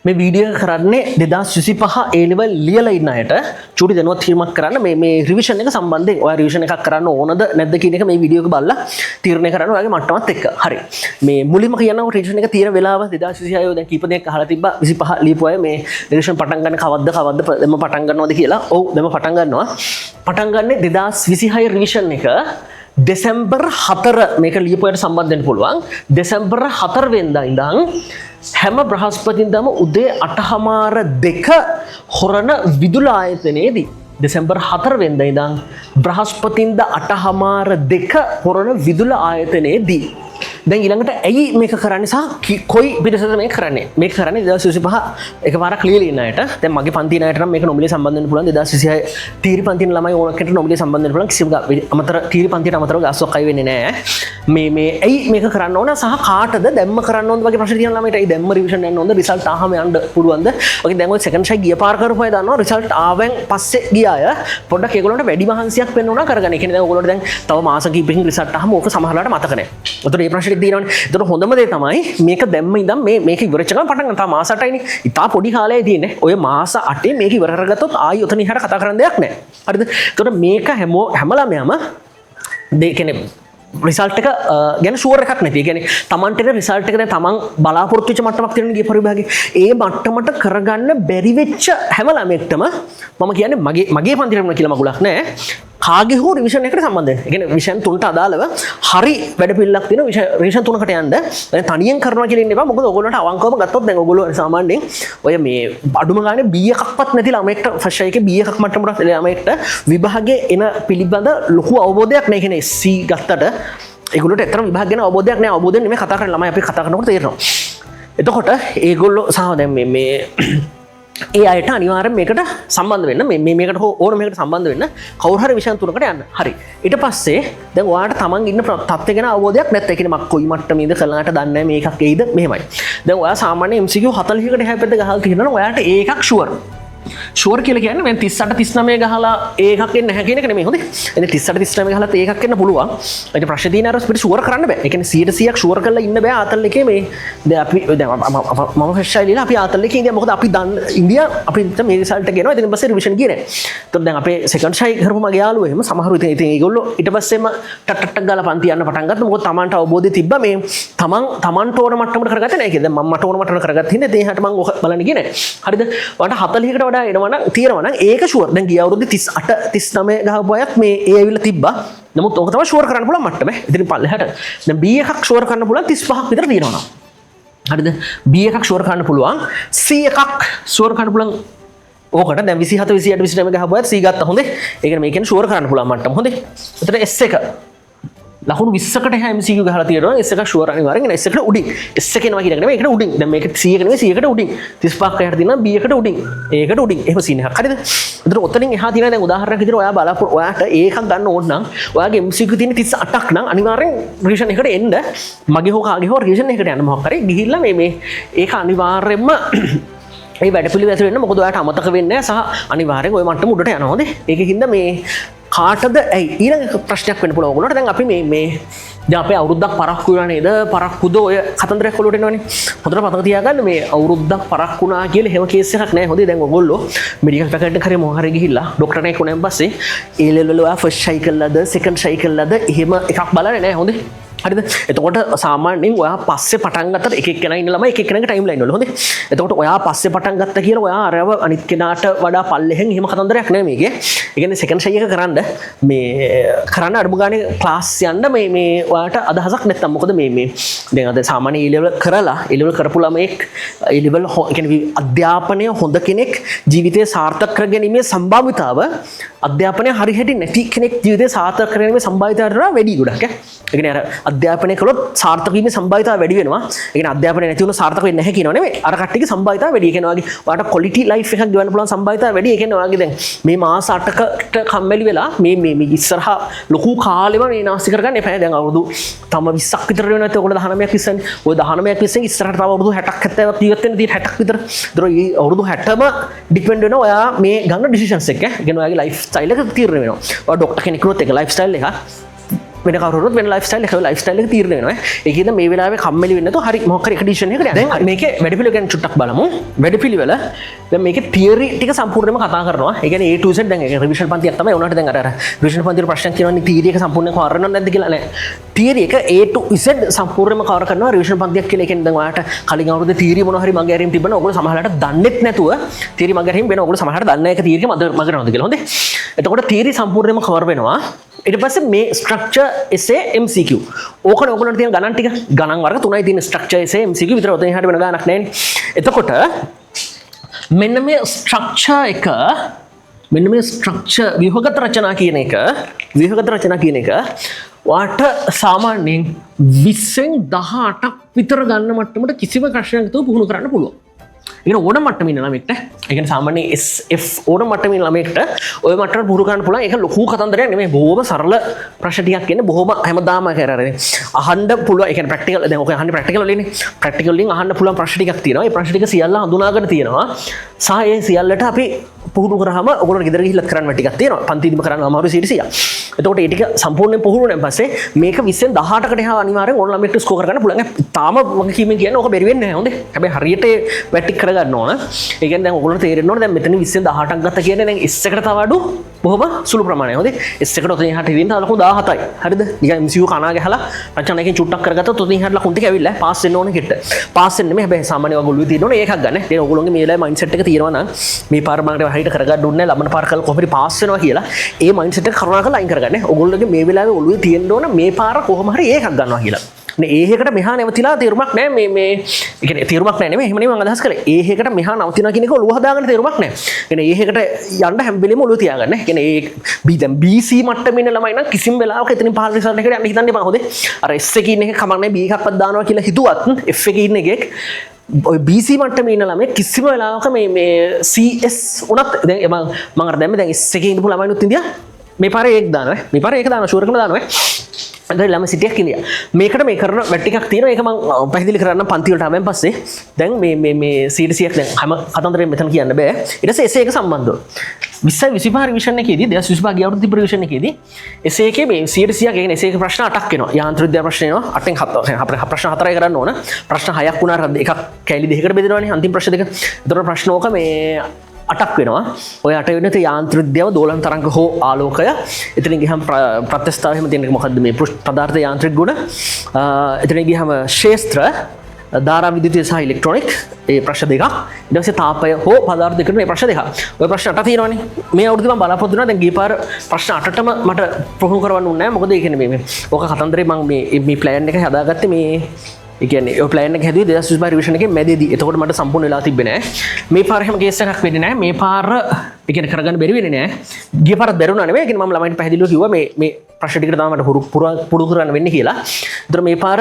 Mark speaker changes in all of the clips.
Speaker 1: මේ වීඩියෝ කරන්නේ 2025 A level ලියලා ඉන්න අයට චූටි දැනුවත් කිරීමක් කරන්න මේ රිවිෂන් එක සම්බන්ධයෙන් ඔයා රිවිෂන් එකක් කරන්න ඕනද නැද්ද කියන එක මේ වීඩියෝ එක බලලා තීරණය කරන්න ඔයාගේ මට්ටමත් එක්ක. හරි. මේ මුලින්ම කියනවා රිවිෂන් එක තියෙන වෙලාව 2026 දැන් කීප දෙනෙක් අහලා තිබ්බා 25 ලියපු අය මේ රිවිෂන් පටන් ගන්න කවද්ද දැන් පටන් ගන්නවද කියලා. ඔව් දැන් පටන් ගන්නවා. පටන් ගන්නේ 2026 රිවිෂන් එක දෙසැම්බර් 4 මේක ලියපුවට සම්බන්ධ වෙන්න පුළුවන්. දෙසැම්බර් 4 වෙනිදා ඉඳන් හැම බ්‍රහස්පතින්දාම උදේ 8:02 හොරණ විදුල ආයතනයේදී දෙසැම්බර් 4 වෙනිදා ඉඳන් බ්‍රහස්පතින්දා 8:02 හොරණ විදුල ආයතනයේදී දැන් ඊළඟට ඇයි මේක කරන්නේ සහ කොයි පිටසද මේක කරන්නේ? මේක කරන්නේ 2025 එකපාරක් ලියලා ඉන්න අයට. දැන් මගේ පන්ති ණයට නම් මේක නොමිලේ සම්බන්ධ වෙන්න පුළුවන්. 2026 තීරි පන්තින ළමයි ඕන කෙනෙක් නොමිලේ සම්බන්ධ වෙන්න පුළුවන්. කිසිම අමතර තීරි පන්තියට අමතරව ගාස්වක් අය වෙන්නේ නැහැ. මේ ඇයි මේක කරන්න ඕන සහ කාටද දැම්ම කරන්න ඕනද වගේ ප්‍රශ්න තියෙන ළමයිට ඇයි දැම්ම රිවිෂන් යන්න ඕනද? රිසල්ට් ආවම යන්න පුළුවන්ද? වගේ දැන් ඔය සෙකන්ඩ් ෂයි ගිය පාර කරපු අය දන්නවා රිසල්ට් ආවෙන් පස්සේ ගිය අය පොඩ්ඩක් ඒගොල්ලන්ට වැඩි මහන්සියක් වෙන්න ඕන කරගන්න. ඒ කියන්නේ දැන් ඔයගොල්ලන්ට දැන් තව මාස කිහිපකින් රිසල්ට් ආවම ඕක සමහරලාට මතක නැහැ. ඒතකොට මේ ප්‍රශ්නේ තියෙනවනේ. ඒතකොට හොඳම දේ තමයි මේක දැම්ම ඉඳන් මේක ඉවරච්ච ගමන් පටන් ගන්න. තා මාස 8යිනේ. ඉතා පොඩි කාලයේ තියෙන්නේ. ඔය මාස 8 මේක ඉවර කරගත්තොත් ආයි ඔතන ඉහට කතා කරන්න දෙයක් නැහැ. හරිද? ඒතකොට මේක හැම ළමයාම කියන්නේ රිසල්ට් එක ගැන ෂුවර් එකක් නැති. ඒ කියන්නේ Tamanට එන රිසල්ට් එක දැන් Taman බලාපොරොත්තු වෙච්ච මට්ටමක් තියෙන ගිය පරිභාගයේ ඒ මට්ටමට කරගන්න බැරි වෙච්ච හැම ළමෙක්ටම මම කියන්නේ මගේ පන්තිරම කියලා මගුලක් නැහැ. කාගේ හෝ රිවිෂන් එකට සම්බන්ධ වෙන. ඒ කියන්නේ විෂන් තුනට අදාළව හරි වැඩ පිළිලක් තියෙන රිවිෂන් තුනකට යන්න. දැන් තනියෙන් කරනවා කියලා ඉන්න එපා. මොකද ඔයගොල්ලන්ට අවංකවම ගත්තොත් දැන් ඔයගොල්ලෝ සාමාන්‍යයෙන් ඔය මේ අඩුම ගානේ B එකක්වත් නැති ළමයෙක්ට ෆස්ට් එකේ B එකක් මට්ටමකට ළමයෙක්ට විභාගයේ එන පිළිබඳ ලොකු අවබෝධයක් නැහැ. කියන්නේ C ගත්තට ඒගොල්ලෝට ඇත්තටම විභාග ගැන අවබෝධයක් නැහැ. අවබෝධයෙන් නෙමෙයි කතා කරන්නේ ළමයි අපි කතා කරනකොට තේරෙනවා. එතකොට ඒගොල්ලෝ සහ දැන් මේ ඒ අයට අනිවාර්යෙන් මේකට සම්බන්ධ වෙන්න මේකට හෝ ඕන මේකට සම්බන්ධ වෙන්න කවුරු හරි විෂයන් තුනකට යන්න. හරි. ඊට පස්සේ දැන් ඔයාලට තමන් ඉන්න තත්ත්වය ගැන අවබෝධයක් නැත්නම් ඒ කියන්නේ මම කොයි මට්ටමේද කළාට දන්නේ නැහැ මේකක් එයිද මෙහෙමයි. දැන් ඔයා සාමාන්‍ය MCQ 40කට එහා පැත්ත ගහලා තියෙනවා නම් ඔයාලට ඒකක් ෂුවර්. ෂුවර් කියලා කියන්නේ මම 38 39 ගහලා ඒකක් එන්න නැහැ කියන එක නෙමෙයි හොඳේ. එනේ 38 39 ගහලා ඒකක් එන්න පුළුවන්. ඒක ප්‍රශ්නේ තියෙන අර ස්පීඩ් ෂුවර් කරන්න බෑ. ඒ කියන්නේ 100%ක් ෂුවර් කරලා ඉන්න බෑ ආතල් එකේ මේ දැන් අපි දැන් මම ෆෙෂයිලිලා අපි ආතල් එකේ ඉඳියා මොකද අපි දන්න ඉන්දියා අපි මේ රිසල්ට් එක එනවා. ඉතින් පස්සේ රිවිෂන් ගියේ නෑ. ඒතකොට දැන් අපේ සෙකන්ඩ් ෂයි කරපු මගේ යාළුවෝ එහෙම සමහරු ඉතින් ඒගොල්ලෝ ඊට පස්සේම ටට්ටක් ගාලා පන්ති යන්න පටන් ගත්තා. මොකද Tamanට අවබෝධය තිබ්බා මේ Tamanට ඕන මට්ටමකට කරගත්තේ නෑ කියලා. දැන් මම මට ඕන මට්ටමකට කරගත්ත හින්දා ඉතින් එහාට මම බලන්න ගියේ නෑ. හරිද? ඔයාලට 40කට වඩා එනවා තියෙනවා නම් ඒක ෂුවර්. දැන් ගිය අවුරුද්දේ 38 39 ගහපු අයත් මේ ඒ ඇවිල්ලා තිබ්බා. නමුත් ඕක තමයි ෂුවර් කරන්න පුළුවන් මට්ටම. ඉතින් පල්ලෙහාට දැන් B එකක් ෂුවර් කරන්න පුළුවන් 35ක් විතර තියෙනවා නම්. හරිද? B එකක් ෂුවර් කරන්න පුළුවන්. C එකක් ෂුවර් කරන්න පුළුවන්. ඕකට දැන් 27 28 29 ගහපු අයත් C ගත්තා හොඳේ. ඒ කියන්නේ මේ කියන්නේ ෂුවර් කරන්න පුළුවන් මට්ටම හොඳේ. එතන S එක ලකුණු 20කට එහා MCQ ගහලා තියෙනවා. S එක ෂුවර් අනිවාර්යෙන් S එකට උඩින්. S එක එනවා කියන එක නෙමෙයි ඒකට උඩින්. දැන් මේක C එක නෙමෙයි C එකට උඩින්. 35ක් එහාට තියෙනවා B එකට උඩින්. ඒකට උඩින්. එහෙම සීන් එකක්. හරිද? එතන ඔතනින් එහා තියෙනවා දැන් උදාහරණයක් විදිහට ඔයාට ඒකක් ගන්න ඕන නම් ඔයාගේ MCQ තියෙන 38ක් නම් අනිවාර්යෙන් රිවිෂන් එකට එන්න. මගේ හෝ කාගේ හෝ රිවිෂන් එකට යන්න මොකක් හරි ගිහිල්ලා මේ ඒක අනිවාර්යෙන්ම ඒ වැඩ පිළිවෙල ඇතුළේ වෙන්න. මොකද ඔයාට අමතක වෙන්නේ නැහැ සහ අනිවාර්යෙන් ওই මට්ටම උඩට යනවා. හොඳේ. ඒකකින්ද මේ කාටද ඇයි ඊළඟ ප්‍රශ්නයක් වෙන්න පුළුවන් ඔයගොල්ලන්ට. දැන් අපි මේ දැන් අපේ අවුරුද්දක් පරක්කු වෙනා නේද? පරක්කුද ඔය කතන්දරයක් ඔලුවට එනවනේ. හොඳට මතක තියාගන්න මේ අවුරුද්දක් පරක්කු වුණා කියලා හැම කේස් එකක් නෑ. හොඳේ දැන් ඔයගොල්ලෝ මෙඩිකල් ෆැකල්ටි කරේ මොහොත හරි ගිහිල්ලා ડોක්ටර් කෙනෙක් වුණාන් පස්සේ ඒ ලෙවල් වල ඔයා ෆස්ට් ෂයි කළාද සෙකන්ඩ් ෂයි කළාද එහෙම එකක් බලන්නේ නෑ. හොඳේ. හරිද? එතකොට සාමාන්‍යයෙන් ඔයා පස්සේ පටන් ගත්තට එක එක්කෙනා ඉන්න ළමයි එක එක්කෙනාගේ ටයිම් ලයින් වල හොඳේ. එතකොට ඔයා පස්සේ පටන් ගත්ත කියලා ඔයා අරව අනිත් කෙනාට වඩා පල්ලෙහෙන් එහෙම කතන්දරයක් නෑ මේකේ. ඒ කියන්නේ සෙකන්ඩ් ෂයි එක කරන්න මේ කරන්න අඩුම ගානේ ක්ලාස් යන්න මේ ඔයාට අදහසක් නැත්තම් මොකද මේ දැන් අද සාමාන්‍ය A level කරලා A level කරපු ළමෙක් A level ඒ කියන්නේ අධ්‍යාපනය හොඳ කෙනෙක් ජීවිතය සාර්ථක කරගැනීමේ සම්භාවිතාව අධ්‍යාපනය හරියට නැති කෙනෙක් ජීවිතය සාර්ථක කරගැනීමේ සම්භාවිතාවට වඩා වැඩි ගොඩක් ඈ. ඒ කියන්නේ අර අධ්‍යාපනය කළොත් සාර්ථක වීමේ සම්භාවිතාව වැඩි වෙනවා. ඒ කියන්නේ අධ්‍යාපනය නැති වුණොත් සාර්ථක වෙන්නේ නැහැ කියනවා නෙමෙයි. අර කට්ටියගේ සම්භාවිතාව වැඩි. ඒ කියන්නේ ඔයාගේ ඔයාට quality life එකක් ගෙවන්න පුළුවන් සම්භාවිතාව වැඩි. ඒ කියන්නේ ඔයාගේ දැන් මේ මාස 8කට කම්මැලි වෙලා මේ ඉස්සරහා ලොකු කාලෙම මේ නාස්ති කරගන්න එපා. දැන් අවුරුදු තම 20ක් විතර වෙනවා නැත්නම් ඔයගොල්ලෝ 19ක් විස්සන්නේ. ඔය 19ක් විස්සෙන් ඉස්සරහට තව අවුරුදු 60ක් 70ක් ජීවත් වෙන්න තියෙන 60ක් විතර. ඒතර මේ අවුරුදු 60ම ඩිපෙන්ඩ් වෙනවා ඔයා මේ ගන්න ඩිසිෂන්ස් එක. ඒ කියන්නේ ඔයාගේ ලයිෆ් ස්ටයිල් එක තීරණය වෙනවා. ඔයා ડોක්ටර් කෙනෙක් වුණොත් ඒක ලයිෆ් ස්ටයිල් එක වෙන කවුරුත් වෙන ලයිෆ්ස්ටයිල් එක ලයිෆ්ස්ටයිල් එක තීරණය වෙනවා. ඒකෙන්ද මේ වෙලාවේ කම්මැලි වෙන්නේ නැතුව හරි මොකක් හරි එක්ස්පෙඩිෂන් එකකට යන්න. දැන් මේකේ වැඩපිළිවෙල ගැන චුට්ටක් බලමු. වැඩපිළිවෙල දැන් මේකේ තියරි ටික සම්පූර්ණයෙන්ම කතා කරනවා. ඒ කියන්නේ A to Z දැන් ඒක රිවිෂන් පන්තියක් තමයි. උනාට දැන් අර රිවිෂන් පන්තියේ ප්‍රශ්න කියනවනේ තියරි එක සම්පූර්ණයෙන් කවර් කරනවද නැද්ද කියලා නෑ. තියරි එක A to Z සම්පූර්ණයෙන්ම කවර් කරනවා රිවිෂන් පන්තියක් කියලා. ඒ කියන්නේ දැන් ඔයාලට කලින් අවුරුද්දේ තියරි මොනවා හරි මගේ අරින් තිබ්බනම් ඔයගොල්ලෝ සමහරවිට දන්නෙත් නැතුව තියරි මගේ අරින් වෙන ඔයගොල්ලෝ සමහරවිට දන්නේ නැහැ ඒක තියරි මගේ නෝද කියලා. හොඳේ. එතකොට තියරි සම්පූර්ණයෙන්ම කවර් වෙනවා. ඊට පස්සේ මේ ස්ට්‍රක්චර් essay MCQ ඕකනේ ඔයගොල්ලන්ට තියෙන ගණන් ටික ගණන් වර්ග 3යි තියෙන ස්ට්‍රක්චර් essay MCQ විතර ඔතෙන් එහාට වෙන ගණනක් නැහැනේ. එතකොට මෙන්න මේ ස්ට්‍රක්චර් එක මෙන්න මේ ස්ට්‍රක්චර් ව්‍යුහගත රචනා කියන එක වාට සාමාන්‍යයෙන් 20න් 18ක් විතර ගන්න මට්ටමට කිසිම ප්‍රශ්නයක් නැතුව පුහුණු කරන්න පුළුවන්. ඉගෙන ඕන මට්ටමේ ඉන්න ළමෙක්ට ඒ කියන්නේ සාමාන්‍ය SF ඕන මට්ටමේ ඉන්න ළමෙක්ට ওই මට්ටමට පුහුණු කරන්න පුළුවන්. ඒක ලොකු කතන්දරයක් නෙමෙයි. බොහොම සරල ප්‍රශ්න ටිකක් එන්නේ. බොහොම හැමදාම කරන්නේ. අහන්න පුළුවන්. ඒ කියන්නේ ප්‍රැක්ටිකල් දැන් ඔක අහන්නේ ප්‍රැක්ටිකල් වලින්නේ. ප්‍රැක්ටිකල් වලින් අහන්න පුළුවන් ප්‍රශ්න ටිකක් තියෙනවා. ඒ ප්‍රශ්න ටික සියල්ල හඳුනාගෙන තියෙනවා. සහ ඒ සියල්ලට අපි පුහුණු කරාම ඔයගොල්ලෝ ගෙදර ගිහිල්ලා කරන්න ටිකක් තියෙනවා. පන්තිදිම කරන්න අමාරු සීරිසිය. එතකොට ඒ ටික සම්පූර්ණයෙන් පුහුණු වුණාන් පස්සේ මේක 20න් 18කට එහා අනිවාර්යෙන් ඕන ළමෙක්ට ස්කෝර් කරගන්න පුළුවන්. තාම මම කීමෙන් කියන්නේ ඕක බැරි වෙන්නේ නැහැ. හොඳේ. හැබැයි හරියට වැටික් කරගන්න ඕන. ඒ කියන්නේ දැන් ඔයගොල්ලෝ තේරෙන්න ඕන දැන් මෙතන 20න් 18ක් ගත්ත කියන්නේ දැන් S එකට තව අඩු බොහොම සුළු ප්‍රමාණයක්. හොඳේ. S එකට ඔතන එහාට ඉදින්න තව ලකුණු 17යි. හරිද? නිකන් MCU කනා ගහලා රචන එකෙන් චුට්ටක් කරගත්තොත් ඔතන එහාට ලකුණු ටික ඇවිල්ලා පාස් වෙන්න ඕනේ කිට්ට. පාස් වෙන්නේ නෙමෙයි. හැබැයි සාමාන්‍ය ඔයගොල්ලෝ තියෙන්න ඕනේ ඒකක් ගන්න. දැන් ඔයගොල්ලෝගේ මේ වෙලාවේ මයින්ඩ්සෙට් එක තියෙනවා නම් මේ පාර මකට හරියට කරගන්න ඕනේ ලබන පාර කල් කොහොමද පාස් වෙනවා කියලා ඒ මයින්ඩ්සෙට් එක කරුණාකරලා අයින් කරගන්න. ඔයගොල්ලෝගේ මේ වෙලාවේ ඔළුවේ තියෙන්න ඕන මේ පාර කොහොම හරි ඒකක් ගන්නවා කියලා. නේ ඒහෙකට මෙහා නැවතිලා තීරුමක් නැහැ මේ ඒ කියන්නේ තීරුමක් නැහැ නෙමෙයි එහෙම නෙමෙයි මම අදහස් කරේ. ඒහෙකට මෙහා නවතිනවා කියන එක ඔළුව හදාගන්න තීරුමක් නැහැ. කියන්නේ ඒහෙකට යන්න හැම වෙලෙම ඔළුව තියාගන්න. කියන්නේ ඒ දැන් BC මට්ටමේ ඉන්න ළමයි නම් කිසිම වෙලාවක එතනින් පහළ රිසල්ට් එකකට යන්න හිතන්න එපා. හොඳේ. අර S එකේ ඉන්න එක කමක් නැහැ B එකක්වත් දානවා කියලා හිතුවත් F එකේ ඉන්න එකෙක් ඔය BC මට්ටමේ ඉන්න ළමයි කිසිම වෙලාවක මේ CS උනත් දැන් මම අර දැම්මේ දැන් S එකේ ඉඳපු ළමයිනුත් ඉන්දියා මේ පාරේ ඒක දානවා. මේ පාරේ ඒක දානවා ෂුවර් කරලා දානවා. දැන් ළම සිටියක් ඉන්දියා. මේකට මේ කරන වැට් ටිකක් තියෙනවා. ඒක මම පැහැදිලි කරන්න පන්ති වලට ආවෙන් පස්සේ දැන් මේ CDCක් දැන් හැම කතන්දරෙම මෙතන කියන්න බෑ. ඊට පස්සේ essay එක සම්බන්ධව 20 25 රිවිෂන් එකේදී 2025 ගිය අවුරුද්ද රිවිෂන් එකේදී essay එකේ මේ CDCක් කියන්නේ essay එක ප්‍රශ්න 8ක් එනවා. යාන්ත්‍රික විද්‍යා ප්‍රශ්න එනවා. 8න් 7 අපේ ප්‍රශ්න 4යි කරන්න ඕන. ප්‍රශ්න 6ක් වුණාට එකක් කැලි දෙකකට බෙදෙනවානේ අන්තිම ප්‍රශ්න දෙක. ඒතර ප්‍රශ්න ඕක මේ 8ක් වෙනවා. ඔය 8 වෙනත යාන්ත්‍රික විද්‍යාව දෝලන තරංග හෝ ආලෝකය. එතනින් ගියහම ප්‍රත්‍යස්ථාව එහෙම තියෙන එක මොකද්ද මේ පදාර්ථ යාන්ත්‍රික ගුණ. එතනින් ගියහම ශේස්ත්‍ර ධාරා විද්‍යුතය සහ ඉලෙක්ට්‍රොනික ඒ ප්‍රශ්න දෙකක්. ඊට පස්සේ තාපය හෝ පදාර්ථ දෙකන මේ ප්‍රශ්න දෙකක්. ඔය ප්‍රශ්න 8 තියෙනවානේ. මේ අවුරුද්දේ මම බලාපොරොත්තු වෙනවා දැන් ගිය පාර ප්‍රශ්න 8ටම මට පුහුණු කරවන්න ඕනේ නැහැ. මොකද ඒ කියන්නේ මේ ඕක කතන්දරේ මම මේ ප්ලෑන් එක හදාගත්තේ මේ ඒ කියන්නේ ඔය ප්ලෑන් එක හැදුවේ 2025 රිවිෂන් එකේ මැදදී. එතකොට මට සම්පූර්ණ වෙලා තිබ්බේ නෑ. මේ පාර එහෙම කේස් එකක් වෙන්නේ නෑ. මේ පාර ඒ කියන්නේ කරගන්න බැරි වෙන්නේ නෑ. ගිය පාරත් බැරුණා නෙවෙයි. ඒ කියන්නේ මම ළමයින්ට පැහැදිලිව කිව්වා මේ ප්‍රශ්න ටිකට තමයි මට පුරු කරන්න වෙන්නේ කියලා. ඒතර මේ පාර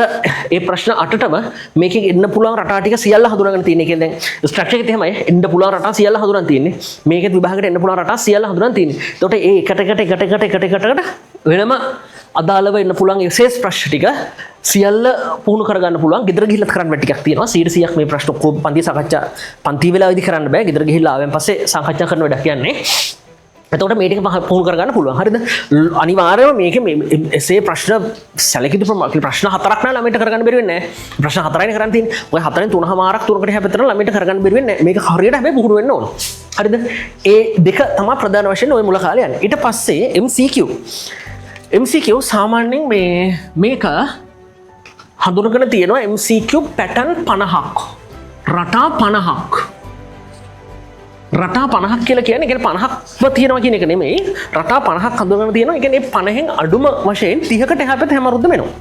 Speaker 1: ඒ ප්‍රශ්න 8ටම මේකේ එන්න පුළුවන් රටා ටික සියල්ල හඳුනාගෙන තියෙන. ඒ කියන්නේ දැන් ස්ට්‍රක්චර් එකේ එහෙමයි එන්න පුළුවන් රටා සියල්ල හඳුනාගෙන තියෙන්නේ. මේකෙත් විභාගයට එන්න පුළුවන් රටා සියල්ල හඳුනාගෙන තියෙන්නේ. ඒතකොට ඒ එකට වෙනම අදාළව එන්න පුළුවන් විශේෂ ප්‍රශ්න ටික සියල්ල පුහුණු කරගන්න පුළුවන්. ගෙදර ගිහිල්ලා කරන්න බෑ ටිකක් තියෙනවා. 100ක් මේ ප්‍රශ්න ඔක්කොම පන්ති වෙලාවේදී කරන්න බෑ. ගෙදර ගිහිල්ලා ආවෙන් පස්සේ සාකච්ඡා කරන වැඩක් කියන්නේ. එතකොට මේ ටික පුහුණු කරගන්න පුළුවන්. හරිද? අනිවාර්යයෙන්ම මේකේ මේ එසේ ප්‍රශ්න සැලකිලි ප්‍රශ්න 4ක් නා ළමයින්ට කරගන්න බැරි වෙන්නේ නැහැ. ප්‍රශ්න 4යිනේ කරන් තියෙන්නේ. ඔය 4න් 3මාරක් 3කට හැපෙතර ළමයින්ට කරගන්න බැරි වෙන්නේ නැහැ. මේක හරියට හැබැයි පුහුණු වෙන්න ඕන. හරිද? ඒ දෙක තමයි ප්‍රධාන වශයෙන් ওই මුල කාලේ යන්නේ. ඊට පස්සේ MCQ සාමාන්‍යයෙන් මේක හඳුනගෙන තියෙනවා MCQ පැටර්න් 50ක්. රටා 50ක්. රටා 50ක් කියලා කියන්නේ 50ක්ව තියෙනවා කියන එක නෙමෙයි. රටා 50ක් හඳුනගෙන තියෙනවා. ඒ කියන්නේ 50න් අඩුම වශයෙන් 30කට එහා පැත්ත හැම අවුරුද්දම එනවා.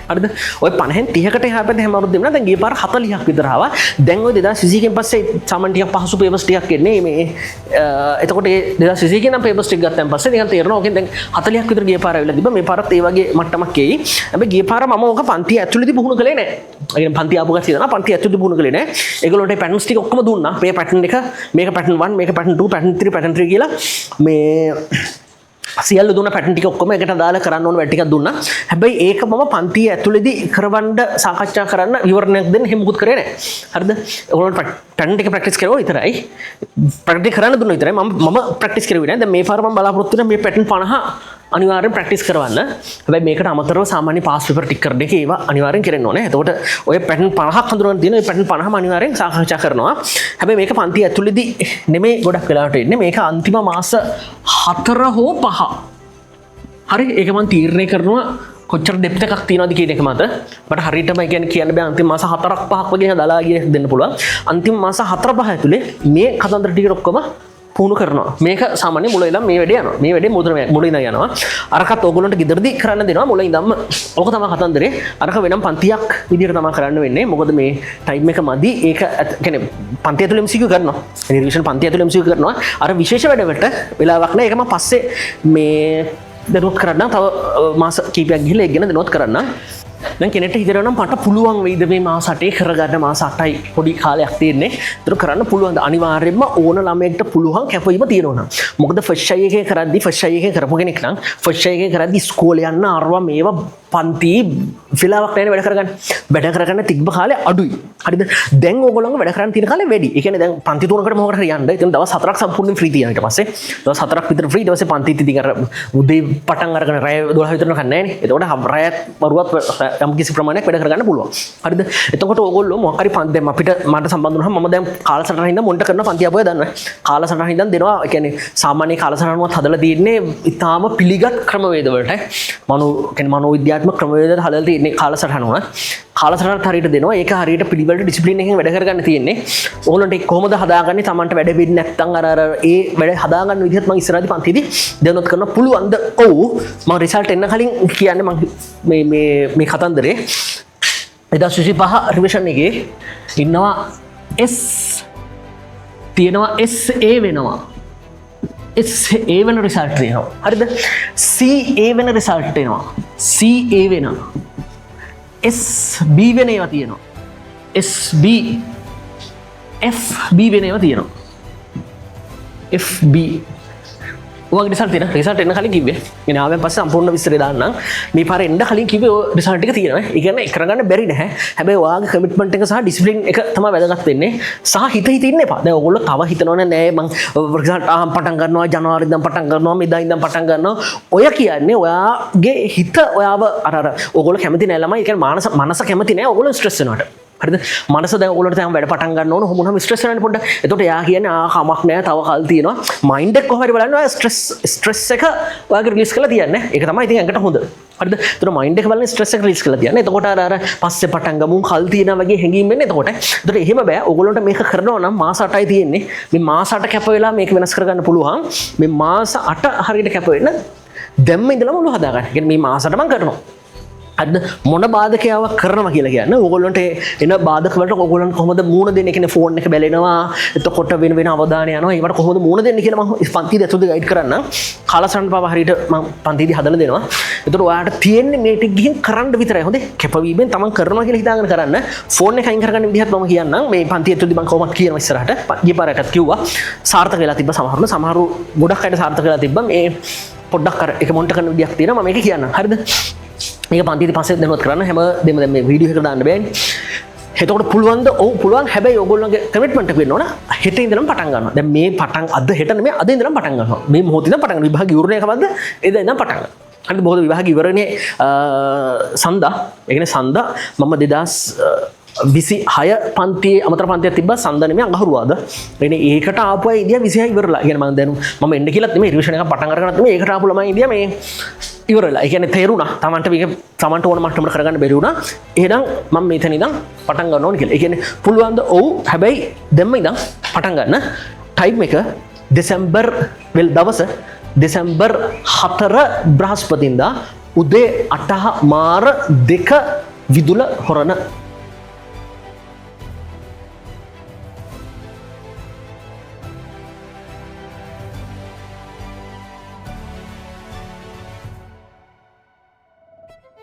Speaker 1: හරිද? ඔය 50න් 30කට එහා පැත්ත හැම අවුරුද්දෙම එනවා. දැන් ගිය පාර 40ක් විතර ආවා. දැන් ඔය 2021 කින් පස්සේ සාමාන්‍ය ටිකක් පහසු පේපර්ස් ටිකක් එන්නේ මේ එතකොට ඒ 2021 කින් නම් පේපර්ස් ටික ගත්තන් පස්සේ නිකන් තේරෙනවා. ඕකෙන් දැන් 40ක් විතර ගිය පාර ආවිලා තිබ්බා. මේ පාරත් ඒ වගේ මට්ටමක් එයි. හැබැයි ගිය පාර මම ඕක පන්ති ඇතුළේදී පුහුණු කළේ නැහැ. ඒ කියන්නේ පන්ති ආපු ගැතිය දනවා. පන්ති ඇතුළේදී පුහුණු කළේ නැහැ. ඒගොල්ලන්ට ඒ පැටර්න්ස් ටික ඔක්කොම දුන්නා. මේ පැටර්න් එක මේක පැටර්න් 1 මේක පැටර්න් 2 පැටර්න් 3 පැටර්න් 3 කියලා මේ සියල්ල දුන්න පැටර්න් ටික ඔක්කොම එකට දාලා කරන්න ඕන වැඩ ටිකක් දුන්නා. හැබැයි ඒක මම පන්තිය ඇතුළේදී කරවන්න සාකච්ඡා කරන්න විවරණයක් දෙන්න එහෙම මුකුත් කරේ නැහැ. හරිද? ඔයගොල්ලෝ පැටර්න් ටික ප්‍රැක්ටිස් කරුවා විතරයි. ප්‍රැක්ටිස් කරන්න දුන්නා විතරයි. මම ප්‍රැක්ටිස් කරුවේ නැහැ. දැන් මේ පාර මම බලාපොරොත්තු වෙන මේ පැටර්න් 50 අනිවාර්යෙන් ප්‍රැක්ටිස් කරවන්න. හැබැයි මේකට අමතරව සාමාන්‍ය පාස් පේපර් ටික කරන එක ඒවා අනිවාර්යෙන් කරන්න ඕනේ. එතකොට ඔය පැටර්න් 50ක් හඳුනන තියෙන ඔය පැටර්න් 50ම අනිවාර්යෙන් සාකච්ඡා කරනවා. හැබැයි මේක පන්ති ඇතුළේදී නෙමෙයි ගොඩක් වෙලාවට එන්නේ. මේක අන්තිම මාස 4 හෝ 5. හරි ඒක මම තීරණය කරනවා කොච්චර ඩෙප්ත් එකක් තියෙනවද කියන එක මත. මට හරියටම කියන්න බෑ අන්තිම මාස 4ක් 5ක් වගේ දාලා දෙන්න පුළුවන්. අන්තිම මාස 4 5 ඇතුලේ මේ කතන්දර ටික ඔක්කොම පුහුණු කරනවා. මේක සාමාන්‍ය මුල ඉඳන් මේ වැඩේ යනවා. මේ වැඩේ මුල ඉඳන් යනවා. අරකට ඕගොල්ලන්ට ගෙදරදී කරන්න දෙනවා මුල ඉඳන්ම. ඕක තමයි කතන්දරේ. අරක වෙනම් පන්තියක් විදිහට තමයි කරන්න වෙන්නේ. මොකද මේ ටයිම් එක මදි. ඒක කියන්නේ පන්ති ඇතුළේ MCQ කරනවා. රිවිෂන් පන්ති ඇතුළේ MCQ කරනවා. අර විශේෂ වැඩවලට වෙලාවක් නැහැ. ඒක මම පස්සේ මේ දනුවත් කරන්න තව මාස කීපයක් ගිහලා ඒක ගැන දනුවත් කරන්න. දැන් කෙනෙක්ට හිතනවා නම් මට පුළුවන් වෙයිද මේ මාස 8 කරගන්න මාස 8යි පොඩි කාලයක් තියෙන්නේ. ඒතර කරන්න පුළුවන්. අනිවාර්යයෙන්ම ඕන ළමයෙක්ට පුළුවන් කැපවීම තියෙනවා නම්. මොකද ෆස්ට් අයි එකේ කරද්දි ෆස්ට් අයි එකේ කරපු කෙනෙක් නම් ෆස්ට් අයි එකේ කරද්දි ඉස්කෝලේ යන්න අරවා මේවා පන්ති වෙලාවක් නැහැ වැඩ කරගන්න. වැඩ කරගන්න තිබ්බ කාලේ අඩුයි. හරිද? දැන් ඕගොල්ලෝගේ වැඩ කරන්න තියෙන කාලේ වැඩි. ඒ කියන්නේ දැන් පන්ති 3කට මොකකට හරි යන්න. ඉතින් දවස් 4ක් සම්පූර්ණයෙන් ෆ්‍රී තියෙනවා ඊට පස්සේ. දවස් 4ක් විතර ෆ්‍රී. ඊට පස්සේ පන්තිත් ඉතින් අර උදේ පටන් අරගෙන රැය 12 විතර කන්නේ නැහැ නේ. එතකොට රැයත් වරුවත් යම් කිසි ප්‍රමාණයක් වැඩ කරගන්න පුළුවන්. හරිද? එතකොට ඕගොල්ලෝ මොකක් හරි පන්ති දැන් අපිට මට සම්බන්ධ වුණාම මම දැන් කාලසටහන හින්දා මොන්ට කරන පන්ති අපෝය දන්නවා. කාලසටහන හින්දා දෙනවා. ඒ කියන්නේ සාමාන්‍ය කාලසටහනවත් හදලා තියෙන්නේ ඊටාම පිළිගත් ක්‍රමවේද වලට. මනෝවිද්‍යාත්මක ක්‍රමවේදවලට හදලා තියෙන්නේ කාලසටහන උනත්. කාලසටහනත් හරියට දෙනවා. ඒක හරියට පිළිවෙලට ඩිසිප්ලින් එකෙන් වැඩ කරගන්න තියෙන්නේ. ඕගොල්ලන්ට ඒක කොහොමද හදාගන්නේ? Tamanට වැඩ වෙන්නේ නැත්නම් අර ඒ වැඩ හදාගන්න විදිහත් මම ඉස්සරහදී පන්තිදී දැනුවත් කරන්න පුළුවන්ද? ඔව්. මම රිසල්ට් එන්න කලින් කියන්නේ මම මේ කතන්දරේ 2025 රිවිෂන් එකේ ඉන්නවා S තියෙනවා SA වෙනවා. SA වෙන රිසල්ට් එනවා. හරිද? CA වෙන රිසල්ට් එනවා. CA වෙනවා. SB වෙන ඒවා තියෙනවා. SB FB වෙන ඒවා තියෙනවා. FB ඔයගේ රිසල්ට් තියෙන රිසල්ට් එන්න කලින් කිව්වේ. ඉතින් ආවෙන් පස්සේ සම්පූර්ණ විස්තරය දාන්නම්. මේ පාර එන්න කලින් කිව්වේ ඔය රිසල්ට් එක තියෙනවා. ඒ කියන්නේ කරගන්න බැරි නැහැ. හැබැයි ඔයාගේ කමිට්මන්ට් එක සහ ඩිසිප්ලින් එක තමයි වැදගත් වෙන්නේ. සහ හිත ඉන්න එපා. දැන් ඔයගොල්ලෝ තව හිතනවනේ නෑ මං රිසල්ට් පටන් ගන්නවා ජනවාරි ඉඳන් පටන් ගන්නවා මෙදා ඉඳන් පටන් ගන්නවා. ඔය කියන්නේ ඔයාගේ හිත ඔයාව අර ඔයගොල්ලෝ කැමති නෑ ළමයි. ඒ කියන්නේ මනස කැමති නෑ ඔයගොල්ලෝ ස්ට්‍රෙස් වෙනවට. හරිද? මනස දැන් ඔයගොල්ලන්ට දැන් වැඩ පටන් ගන්න ඕන මොනවාම ස්ට්‍රෙස් වෙනවනේ පොඩ්ඩක්. එතකොට එයා කියන්නේ කමක් නෑ තව කල් තියෙනවා. මයින්ඩ් එක කොහොමද බලන්න ඔය ස්ට්‍රෙස් එක ඔයාගේ රිලීස් කරලා තියන්නේ. ඒක තමයි ඉතින් ඇඟට හොඳ. හරිද? එතකොට මයින්ඩ් එක බලන්නේ ස්ට්‍රෙස් එක රිලීස් කරලා තියන්නේ. එතකොට අර පස්සේ පටන් ගමු කල් තියෙනවා වගේ හැඟීම් එන්නේ එතකොට. එතකොට එහෙම බෑ. ඔයගොල්ලන්ට මේක කරනවා නම් මාස 8යි තියෙන්නේ. මේ මාස 8 කැප වෙලා මේක වෙනස් කරගන්න පුළුවන්. මේ මාස 8 හරියට කැප වෙන්න දැම්ම ඉඳලම ඔළුව හදා ගන්න. කියන්නේ මේ මාස 8 මම කරනවා. අද මොන බාධකයාවක් කරනවා කියලා කියන්නේ ඕගොල්ලන්ට එන බාධක වලට ඕගොල්ලන් කොහොමද මූණ දෙන්නේ කියන්නේ ෆෝන් එක බැලෙනවා එතකොට වෙන අවධානය යනවා ඒවට කොහොමද මූණ දෙන්නේ කියලා මම පන්තිදී ඇතුළත ගයිඩ් කරන්නම් කාලසටහන පාව හරියට මම පන්තිදී හදලා දෙනවා එතකොට ඔයාලට තියෙන්නේ මේ ටික ගිහින් කරන්න විතරයි හොඳේ කැපවීමෙන් තමන් කරනවා කියලා හිතාගෙන කරන්න ෆෝන් එක අයින් කරගන්න විදිහත් මම කියන්නම් මේ පන්තිය ඇතුළතදී මම කොහොමද කියනවා ඉස්සරහට ගියපාරටත් කිව්වා සාර්ථක වෙලා තිබ්බ සමහරු ගොඩක් අයට සාර්ථක වෙලා තිබ්බා මේ පොඩ්ඩක් අර එක මොන්ට කරන විදියක් තියෙනවා මම මේක කියන්නම් හරිද මේක පන්තිදී පස්සේ දැනුවත් කරන්න හැම දෙම දැන් මේ වීඩියෝ එකට දාන්න බෑනේ. එතකොට පුළුවන්ද? ඔව් පුළුවන්. හැබැයි ඕගොල්ලෝගේ කමිට්මන්ට් එක වෙන්න ඕන. හෙට ඉඳලම පටන් ගන්නවා. දැන් මේ පටන් අද හෙට නෙමෙයි අද ඉඳලම පටන් ගන්නවා. මේ මොහොතේ ඉඳන් පටන් ගන්නවා. විභාග ඉවරනේ කවද්ද? එදා ඉඳන් පටන් ගන්නවා. හරිද? මොකද විභාග ඉවරනේ සඳා. ඒ කියන්නේ සඳා මම 2026 පන්තියේ අමතර පන්තියක් තිබ්බා සඳා නෙමෙයි අඟහරුවාද. එනේ ඒකට ආපු අය ඉඳියා 26 ඉවරලා. කියන්නේ මම දැන් මම එන්න කියලාත් නෙමෙයි රිවිෂන් එකක් පටන් අරගෙනත් නෙමෙයි ඒකට ආපු ළමයි ඉඳියා මේ ඉවරලා. ඒ කියන්නේ තේරුණා. තමන්ට මේක තමන්ට ඕන මට්ටමකට කරගන්න බැරි වුණා. එහෙනම් මම මෙතන ඉඳන් පටන් ගන්න ඕනේ කියලා. ඒ කියන්නේ පුළුවන්ද? ඔව්. හැබැයි දැම්ම ඉඳන් පටන් ගන්න. ටයිම් එක දෙසැම්බර් වෙල් දවස දෙසැම්බර් 4 බ්‍රහස්පතින්දා උදේ 8 මාර 2 විදුල හොරණ